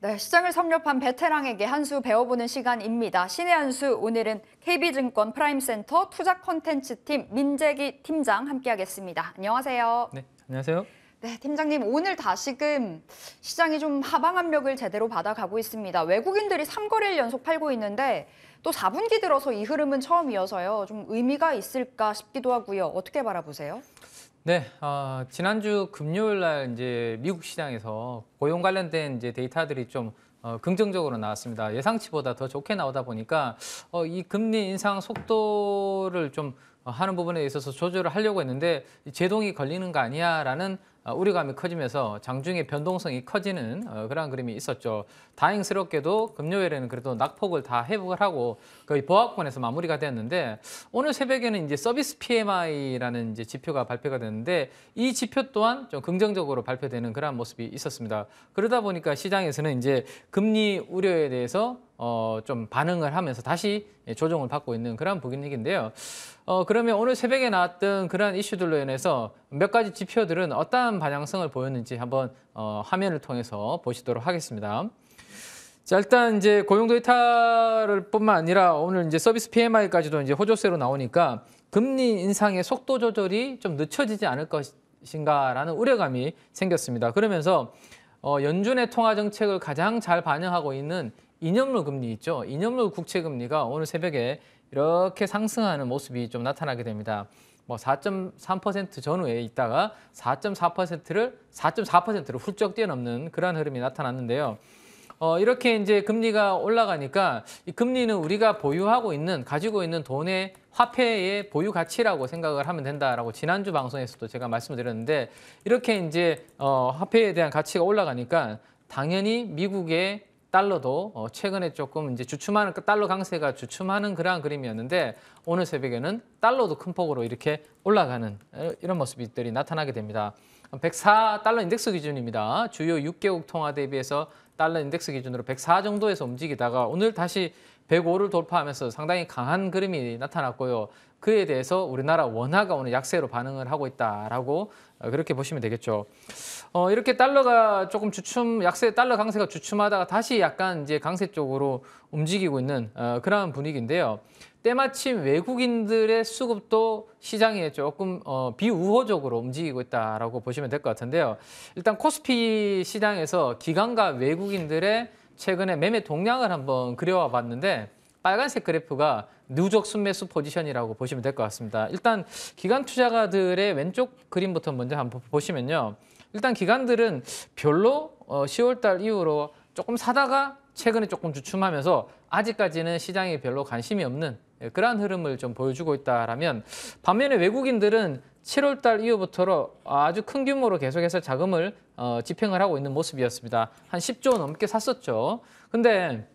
네, 시장을 섭렵한 베테랑에게 한 수 배워보는 시간입니다. 신의 한 수, 오늘은 KB증권 프라임센터 투자 콘텐츠팀 민재기 팀장 함께하겠습니다. 안녕하세요. 네, 안녕하세요. 네, 팀장님, 오늘 다시금 시장이 좀 하방 압력을 제대로 받아가고 있습니다. 외국인들이 3거래일 연속 팔고 있는데 또 4분기 들어서 이 흐름은 처음이어서요. 좀 의미가 있을까 싶기도 하고요. 어떻게 바라보세요? 네, 지난주 금요일 날 이제 미국 시장에서 고용 관련된 이제 데이터들이 좀 긍정적으로 나왔습니다. 예상치보다 더 좋게 나오다 보니까 이 금리 인상 속도를 좀 하는 부분에 있어서 조절을 하려고 했는데 제동이 걸리는 거 아니야라는 우려감이 커지면서 장중에 변동성이 커지는 그런 그림이 있었죠. 다행스럽게도 금요일에는 그래도 낙폭을 다 회복을 하고 거의 보합권에서 마무리가 되었는데 오늘 새벽에는 이제 서비스 PMI라는 이제 지표가 발표가 됐는데 이 지표 또한 좀 긍정적으로 발표되는 그런 모습이 있었습니다. 그러다 보니까 시장에서는 이제 금리 우려에 대해서 좀 반응을 하면서 다시 조정을 받고 있는 그런 분위기인데요. 그러면 오늘 새벽에 나왔던 그런 이슈들로 인해서 몇 가지 지표들은 어떠한 반영성을 보였는지 한번 화면을 통해서 보시도록 하겠습니다. 자, 일단 이제 고용 데이터를 뿐만 아니라 오늘 이제 서비스 PMI까지도 이제 호조세로 나오니까 금리 인상의 속도 조절이 좀 늦춰지지 않을 것인가라는 우려감이 생겼습니다. 그러면서 연준의 통화 정책을 가장 잘 반영하고 있는 이념물 금리 있죠. 이념물 국채 금리가 오늘 새벽에 이렇게 상승하는 모습이 좀 나타나게 됩니다. 뭐 4.3% 전후에 있다가 4.4%를 훌쩍 뛰어넘는 그러한 흐름이 나타났는데요. 이렇게 이제 금리가 올라가니까 이 금리는 우리가 보유하고 있는 가지고 있는 돈의 화폐의 보유 가치라고 생각을 하면 된다라고 지난주 방송에서도 제가 말씀을 드렸는데 이렇게 이제 화폐에 대한 가치가 올라가니까 당연히 미국의 달러도 최근에 조금 이제 주춤하는 달러 강세가 주춤하는 그러한 그림이었는데 오늘 새벽에는 달러도 큰 폭으로 이렇게 올라가는 이런 모습들이 나타나게 됩니다. 104 달러 인덱스 기준입니다. 주요 6개국 통화 대비해서 달러 인덱스 기준으로 104 정도에서 움직이다가 오늘 다시 105를 돌파하면서 상당히 강한 그림이 나타났고요. 그에 대해서 우리나라 원화가 오늘 약세로 반응을 하고 있다라고 그렇게 보시면 되겠죠. 이렇게 달러가 조금 달러 강세가 주춤하다가 다시 약간 이제 강세 쪽으로 움직이고 있는 그런 분위기인데요. 때마침 외국인들의 수급도 시장에 조금 비우호적으로 움직이고 있다라고 보시면 될 것 같은데요. 일단 코스피 시장에서 기관과 외국인들의 최근에 매매 동향을 한번 그려와 봤는데 빨간색 그래프가 누적 순매수 포지션이라고 보시면 될 것 같습니다. 일단 기관 투자가들의 왼쪽 그림부터 먼저 한번 보시면요. 일단 기관들은 별로 10월 달 이후로 조금 사다가 최근에 조금 주춤하면서 아직까지는 시장에 별로 관심이 없는 그러한 흐름을 좀 보여주고 있다라면 반면에 외국인들은 7월 달 이후부터 아주 큰 규모로 계속해서 자금을 집행을 하고 있는 모습이었습니다. 한 10조 넘게 샀었죠. 근데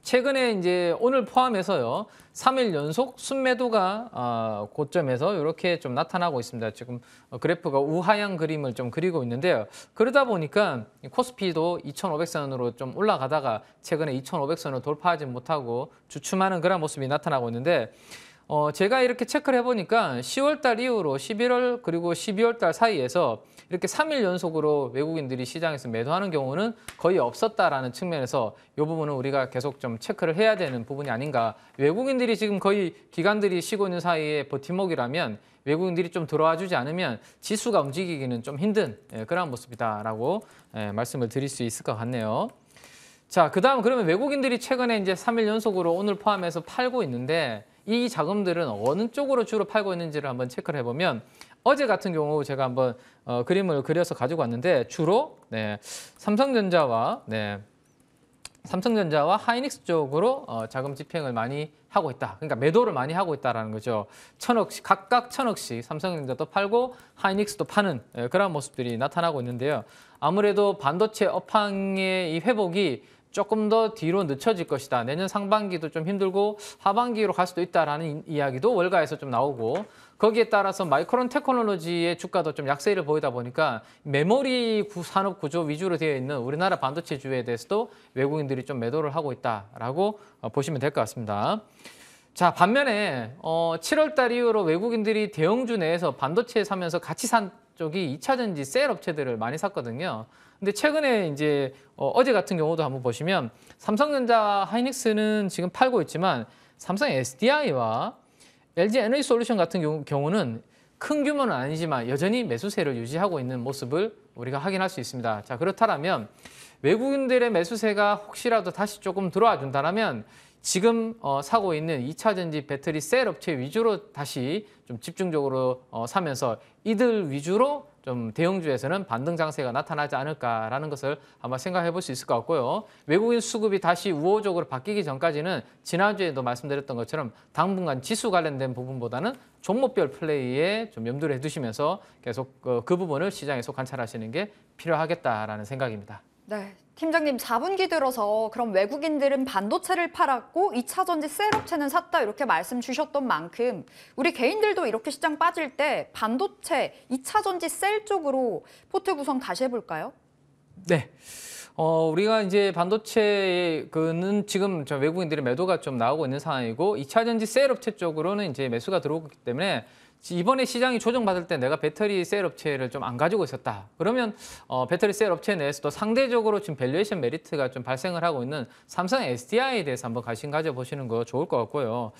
최근에 이제 오늘 포함해서요. 3일 연속 순매도가 고점에서 이렇게 좀 나타나고 있습니다. 지금 그래프가 우하향 그림을 좀 그리고 있는데요. 그러다 보니까 코스피도 2,500선으로 좀 올라가다가 최근에 2,500선을 돌파하지 못하고 주춤하는 그런 모습이 나타나고 있는데 제가 이렇게 체크를 해보니까 10월 달 이후로 11월 그리고 12월 달 사이에서 이렇게 3일 연속으로 외국인들이 시장에서 매도하는 경우는 거의 없었다라는 측면에서 이 부분은 우리가 계속 좀 체크를 해야 되는 부분이 아닌가. 외국인들이 지금 거의 기관들이 쉬고 있는 사이에 버팀목이라면 외국인들이 좀 들어와 주지 않으면 지수가 움직이기는 좀 힘든 그런 모습이다라고 말씀을 드릴 수 있을 것 같네요. 자, 그다음 그러면 외국인들이 최근에 이제 3일 연속으로 오늘 포함해서 팔고 있는데 이 자금들은 어느 쪽으로 주로 팔고 있는지를 한번 체크를 해보면 어제 같은 경우 제가 한번 그림을 그려서 가지고 왔는데 주로 삼성전자와 하이닉스 쪽으로 자금 집행을 많이 하고 있다. 그러니까 매도를 많이 하고 있다라는 거죠. 각각 1,000억씩 삼성전자도 팔고 하이닉스도 파는 그런 모습들이 나타나고 있는데요. 아무래도 반도체 업황의 이 회복이 조금 더 뒤로 늦춰질 것이다. 내년 상반기도 좀 힘들고 하반기로 갈 수도 있다라는 이야기도 월가에서 좀 나오고 거기에 따라서 마이크론 테크놀로지의 주가도 좀 약세를 보이다 보니까 메모리 산업 구조 위주로 되어 있는 우리나라 반도체주에 대해서도 외국인들이 좀 매도를 하고 있다라고 보시면 될 것 같습니다. 자, 반면에 7월 달 이후로 외국인들이 대형주 내에서 반도체 사면서 같이 산 쪽이 2차 전지 셀 업체들을 많이 샀거든요. 근데 최근에 이제 어제 같은 경우도 한번 보시면 삼성전자 하이닉스는 지금 팔고 있지만 삼성 SDI와 LG 에너지 솔루션 같은 경우는 큰 규모는 아니지만 여전히 매수세를 유지하고 있는 모습을 우리가 확인할 수 있습니다. 자, 그렇다면 외국인들의 매수세가 혹시라도 다시 조금 들어와 준다면 지금 사고 있는 2차 전지 배터리 셀 업체 위주로 다시 좀 집중적으로 사면서 이들 위주로 좀 대형주에서는 반등 장세가 나타나지 않을까라는 것을 한번 생각해 볼 수 있을 것 같고요. 외국인 수급이 다시 우호적으로 바뀌기 전까지는 지난주에도 말씀드렸던 것처럼 당분간 지수 관련된 부분보다는 종목별 플레이에 좀 염두를 해두시면서 계속 그 부분을 시장에서 관찰하시는 게 필요하겠다라는 생각입니다. 네, 팀장님 4분기 들어서 그럼 외국인들은 반도체를 팔았고 2차 전지 셀 업체는 샀다 이렇게 말씀 주셨던 만큼 우리 개인들도 이렇게 시장 빠질 때 반도체 2차 전지 셀 쪽으로 포트 구성 다시 해볼까요? 네. 우리가 이제 반도체는 지금 저 외국인들의 매도가 좀 나오고 있는 상황이고 2차 전지 셀 업체 쪽으로는 이제 매수가 들어오기 때문에 이번에 시장이 조정받을 때 내가 배터리 셀 업체를 좀 안 가지고 있었다. 그러면 배터리 셀 업체 내에서도 상대적으로 지금 밸류에이션 메리트가 좀 발생을 하고 있는 삼성 SDI에 대해서 한번 관심 가져보시는 거 좋을 것 같고요.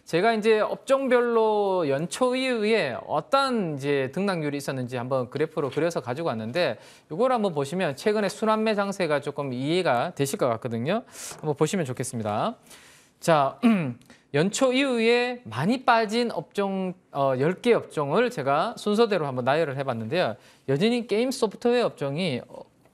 제가 이제 업종별로 연초 이후에 어떤 이제 등락률이 있었는지 한번 그래프로 그려서 가지고 왔는데 이걸 한번 보시면 최근에 순환매 장세가 조금 이해가 되실 것 같거든요. 한번 보시면 좋겠습니다. 자, 연초 이후에 많이 빠진 업종 10개 업종을 제가 순서대로 한번 나열을 해봤는데요. 여전히 게임 소프트웨어 업종이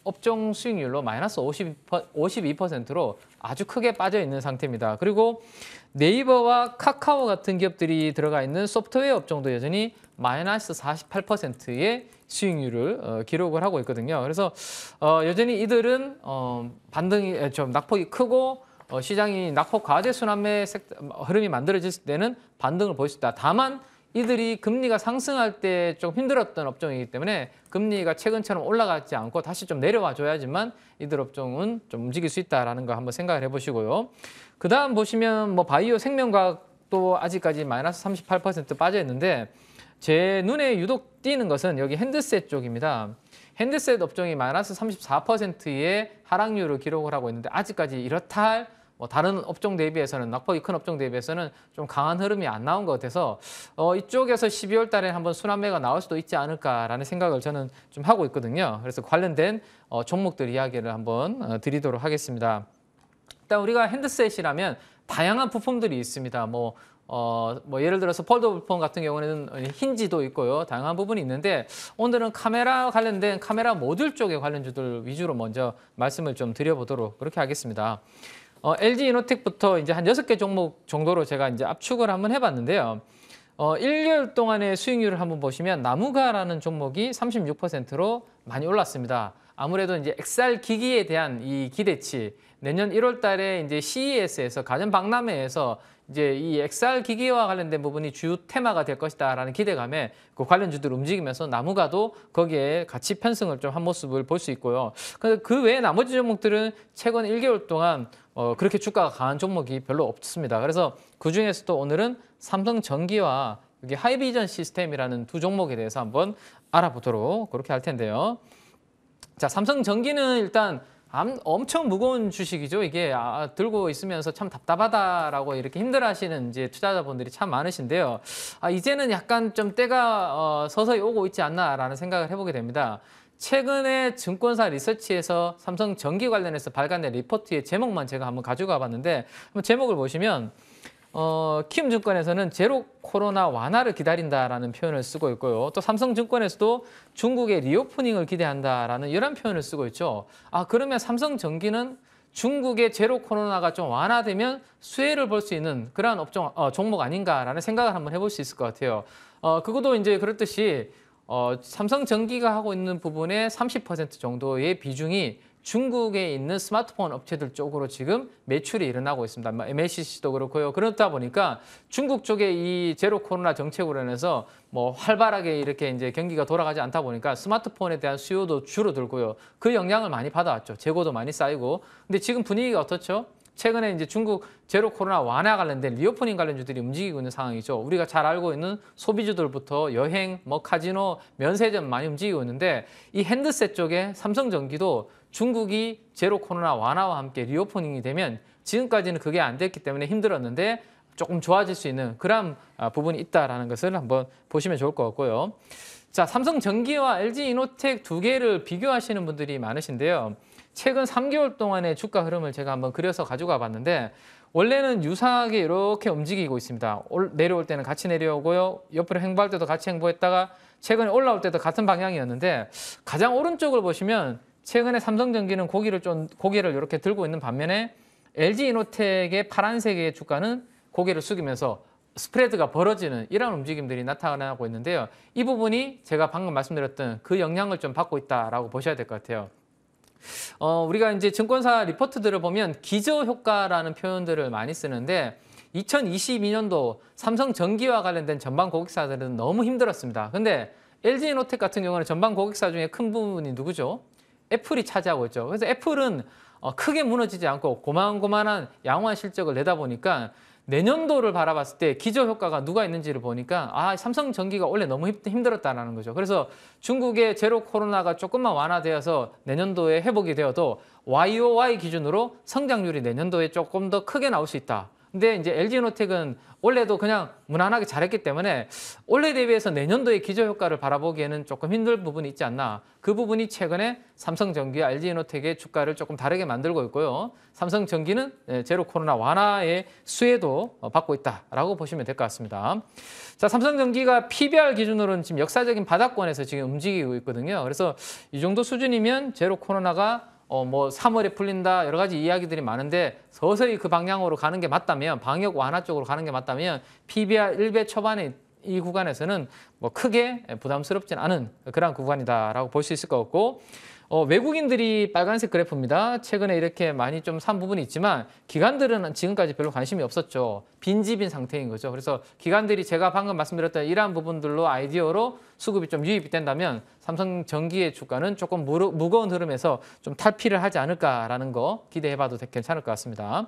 업종 수익률로 마이너스 52%로 아주 크게 빠져 있는 상태입니다. 그리고 네이버와 카카오 같은 기업들이 들어가 있는 소프트웨어 업종도 여전히 마이너스 48%의 수익률을 기록을 하고 있거든요. 그래서 여전히 이들은 반등이 좀 낙폭이 크고 시장이 낙폭 과대 순환매 흐름이 만들어질 때는 반등을 보일 수 있다. 다만 이들이 금리가 상승할 때 좀 힘들었던 업종이기 때문에 금리가 최근처럼 올라가지 않고 다시 좀 내려와 줘야지만 이들 업종은 좀 움직일 수 있다라는 거 한번 생각을 해보시고요. 그 다음 보시면 뭐 바이오 생명과학도 아직까지 마이너스 38% 빠져 있는데 제 눈에 유독 띄는 것은 여기 핸드셋 쪽입니다. 핸드셋 업종이 마이너스 34%의 하락률을 기록을 하고 있는데 아직까지 이렇다 할 뭐 다른 업종 대비해서는 낙폭이 큰 업종 대비해서는 좀 강한 흐름이 안 나온 것 같아서 이쪽에서 12월 달에 한번 순환매가 나올 수도 있지 않을까라는 생각을 저는 좀 하고 있거든요. 그래서 관련된 종목들 이야기를 한번 드리도록 하겠습니다. 일단 우리가 핸드셋이라면 다양한 부품들이 있습니다. 뭐 예를 들어서 폴더블 폰 같은 경우는 힌지도 있고요. 다양한 부분이 있는데 오늘은 카메라 관련된 카메라 모듈 쪽의 관련주들 위주로 먼저 말씀을 좀 드려보도록 그렇게 하겠습니다. LG 이노텍부터 이제 한 6개 종목 정도로 제가 이제 압축을 한번 해봤는데요. 1개월 동안의 수익률을 한번 보시면 나무가라는 종목이 36%로 많이 올랐습니다. 아무래도 이제 XR 기기에 대한 이 기대치, 내년 1월 달에 이제 CES에서 가전 박람회에서 이제 이 XR 기기와 관련된 부분이 주요 테마가 될 것이다라는 기대감에 그 관련주들 움직이면서 나무가도 거기에 같이 편승을 좀 한 모습을 볼 수 있고요. 그 외에 나머지 종목들은 최근 1개월 동안 그렇게 주가가 강한 종목이 별로 없습니다. 그래서 그 중에서도 오늘은 삼성전기와 여기 하이비전 시스템이라는 두 종목에 대해서 한번 알아보도록 그렇게 할 텐데요. 자, 삼성전기는 일단 엄청 무거운 주식이죠. 이게 들고 있으면서 참 답답하다라고 이렇게 힘들어하시는 이제 투자자분들이 참 많으신데요. 이제는 약간 좀 때가 서서히 오고 있지 않나라는 생각을 해보게 됩니다. 최근에 증권사 리서치에서 삼성전기 관련해서 발간된 리포트의 제목만 제가 한번 가져가 봤는데 한번 제목을 보시면 키움증권에서는 제로 코로나 완화를 기다린다라는 표현을 쓰고 있고요. 또 삼성증권에서도 중국의 리오프닝을 기대한다라는 이런 표현을 쓰고 있죠. 그러면 삼성전기는 중국의 제로 코로나가 좀 완화되면 수혜를 볼 수 있는 그러한 종목 아닌가라는 생각을 한번 해볼 수 있을 것 같아요. 그것도 이제 그렇듯이 삼성전기가 하고 있는 부분의 30% 정도의 비중이 중국에 있는 스마트폰 업체들 쪽으로 지금 매출이 일어나고 있습니다. MLCC도 그렇고요. 그렇다 보니까 중국 쪽에 이 제로 코로나 정책으로 인해서 뭐 활발하게 이렇게 이제 경기가 돌아가지 않다 보니까 스마트폰에 대한 수요도 줄어들고요. 그 영향을 많이 받아왔죠. 재고도 많이 쌓이고. 근데 지금 분위기가 어떻죠? 최근에 이제 중국 제로 코로나 완화 관련된 리오프닝 관련주들이 움직이고 있는 상황이죠. 우리가 잘 알고 있는 소비주들부터 여행, 뭐 카지노, 면세점 많이 움직이고 있는데 이 핸드셋 쪽에 삼성전기도 중국이 제로 코로나 완화와 함께 리오프닝이 되면 지금까지는 그게 안 됐기 때문에 힘들었는데 조금 좋아질 수 있는 그런 부분이 있다라는 것을 한번 보시면 좋을 것 같고요. 자, 삼성전기와 LG이노텍 두 개를 비교하시는 분들이 많으신데요. 최근 3개월 동안의 주가 흐름을 제가 한번 그려서 가져가 봤는데 원래는 유사하게 이렇게 움직이고 있습니다. 내려올 때는 같이 내려오고요. 옆으로 횡보할 때도 같이 횡보했다가 최근에 올라올 때도 같은 방향이었는데 가장 오른쪽을 보시면 최근에 삼성전기는 고개를 이렇게 들고 있는 반면에 LG이노텍의 파란색의 주가는 고개를 숙이면서 스프레드가 벌어지는 이런 움직임들이 나타나고 있는데요. 이 부분이 제가 방금 말씀드렸던 그 영향을 좀 받고 있다라고 보셔야 될 것 같아요. 우리가 이제 증권사 리포트들을 보면 기저효과라는 표현들을 많이 쓰는데 2022년도 삼성전기와 관련된 전방 고객사들은 너무 힘들었습니다. 근데 LG이노텍 같은 경우는 전방 고객사 중에 큰 부분이 누구죠? 애플이 차지하고 있죠. 그래서 애플은 크게 무너지지 않고 고만고만한 양호한 실적을 내다 보니까 내년도를 바라봤을 때 기저효과가 누가 있는지를 보니까 삼성전기가 원래 너무 힘들었다는 거죠. 그래서 중국의 제로 코로나가 조금만 완화되어서 내년도에 회복이 되어도 YOY 기준으로 성장률이 내년도에 조금 더 크게 나올 수 있다. 근데 이제 LG이노텍은 올해도 그냥 무난하게 잘했기 때문에 올해 대비해서 내년도의 기저효과를 바라보기에는 조금 힘들 부분이 있지 않나. 그 부분이 최근에 삼성전기와 LG이노텍의 주가를 조금 다르게 만들고 있고요. 삼성전기는 제로 코로나 완화의 수혜도 받고 있다라고 보시면 될 것 같습니다. 자, 삼성전기가 PBR 기준으로는 지금 역사적인 바닥권에서 지금 움직이고 있거든요. 그래서 이 정도 수준이면 제로 코로나가 뭐 3월에 풀린다 여러 가지 이야기들이 많은데 서서히 그 방향으로 가는 게 맞다면 방역 완화 쪽으로 가는 게 맞다면 PBR 1배 초반에 이 구간에서는 뭐 크게 부담스럽진 않은 그런 구간이다라고 볼 수 있을 것 같고 외국인들이 빨간색 그래프입니다. 최근에 이렇게 많이 좀 산 부분이 있지만 기관들은 지금까지 별로 관심이 없었죠. 빈집인 상태인 거죠. 그래서 기관들이 제가 방금 말씀드렸던 이러한 부분들로 아이디어로 수급이 좀 유입이 된다면 삼성전기의 주가는 조금 무거운 흐름에서 좀 탈피를 하지 않을까라는 거 기대해봐도 괜찮을 것 같습니다.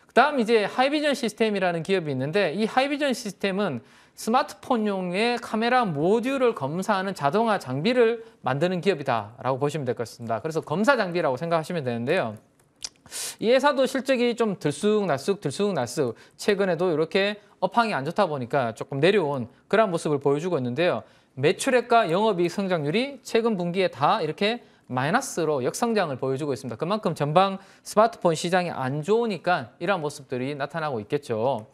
그다음 이제 하이비전 시스템이라는 기업이 있는데 이 하이비전 시스템은 스마트폰용의 카메라 모듈을 검사하는 자동화 장비를 만드는 기업이다라고 보시면 될 것 같습니다. 그래서 검사 장비라고 생각하시면 되는데요. 이 회사도 실적이 좀 들쑥날쑥 최근에도 이렇게 업황이 안 좋다 보니까 조금 내려온 그런 모습을 보여주고 있는데요. 매출액과 영업이익 성장률이 최근 분기에 다 이렇게 마이너스로 역성장을 보여주고 있습니다. 그만큼 전방 스마트폰 시장이 안 좋으니까 이런 모습들이 나타나고 있겠죠.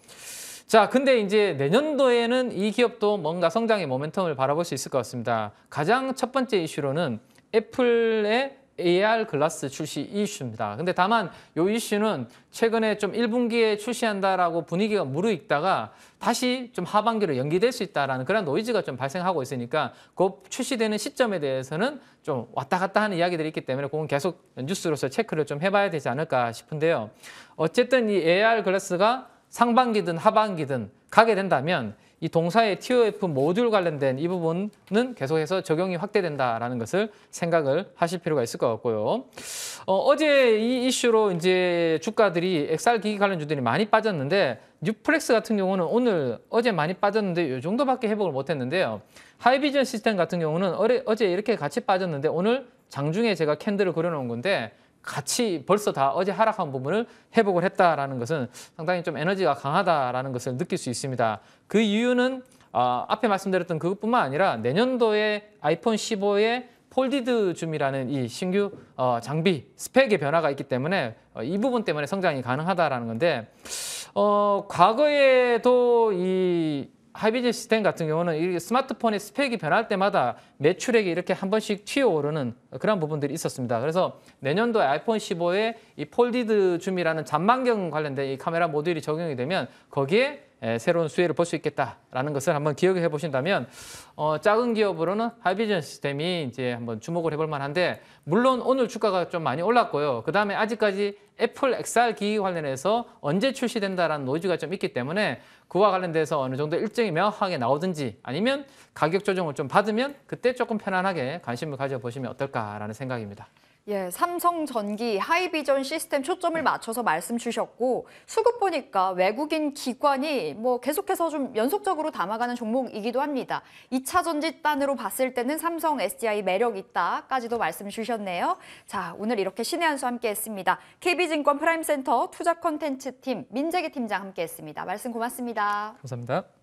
자, 근데 이제 내년도에는 이 기업도 뭔가 성장의 모멘텀을 바라볼 수 있을 것 같습니다. 가장 첫 번째 이슈로는 애플의 AR 글라스 출시 이슈입니다. 근데 다만 이 이슈는 최근에 좀 1분기에 출시한다라고 분위기가 무르익다가 다시 좀 하반기로 연기될 수 있다라는 그런 노이즈가 좀 발생하고 있으니까 그 출시되는 시점에 대해서는 좀 왔다 갔다 하는 이야기들이 있기 때문에 그건 계속 뉴스로서 체크를 좀 해봐야 되지 않을까 싶은데요. 어쨌든 이 AR 글라스가 상반기든 하반기든 가게 된다면 이 동사의 TOF 모듈 관련된 이 부분은 계속해서 적용이 확대된다라는 것을 생각을 하실 필요가 있을 것 같고요. 어제 이 이슈로 이제 주가들이 XR 기기 관련주들이 많이 빠졌는데 뉴플렉스 같은 경우는 어제 많이 빠졌는데 이 정도밖에 회복을 못했는데요. 하이비전 시스템 같은 경우는 어제 이렇게 같이 빠졌는데 오늘 장중에 제가 캔들을 그려놓은 건데 같이 벌써 다 어제 하락한 부분을 회복을 했다라는 것은 상당히 좀 에너지가 강하다라는 것을 느낄 수 있습니다. 그 이유는 앞에 말씀드렸던 그것뿐만 아니라 내년도에 아이폰 15의 폴디드 줌이라는 이 신규 장비 스펙의 변화가 있기 때문에 이 부분 때문에 성장이 가능하다라는 건데 과거에도 이 하이비전 시스템 같은 경우는 이 스마트폰의 스펙이 변할 때마다 매출액이 이렇게 한 번씩 튀어오르는 그런 부분들이 있었습니다. 그래서 내년도에 아이폰 15에 이 폴디드 줌이라는 잔망경 관련된 이 카메라 모듈이 적용이 되면 거기에 새로운 수혜를 볼 수 있겠다라는 것을 한번 기억해 보신다면 작은 기업으로는 하이비전 시스템이 이제 한번 주목을 해볼 만한데 물론 오늘 주가가 좀 많이 올랐고요. 그 다음에 아직까지 애플 XR 기기 관련해서 언제 출시된다라는 노이즈가 좀 있기 때문에 그와 관련돼서 어느 정도 일정이 명확하게 나오든지 아니면 가격 조정을 좀 받으면 그때 조금 편안하게 관심을 가져보시면 어떨까라는 생각입니다. 예, 삼성전기 하이비전 시스템 초점을 맞춰서 말씀 주셨고 수급 보니까 외국인 기관이 뭐 계속해서 좀 연속적으로 담아가는 종목이기도 합니다. 2차 전지단으로 봤을 때는 삼성 SDI 매력 있다까지도 말씀 주셨네요. 자, 오늘 이렇게 신의 한 수 함께했습니다. KB증권 프라임센터 투자 콘텐츠 팀 민재기 팀장 함께했습니다. 말씀 고맙습니다. 감사합니다.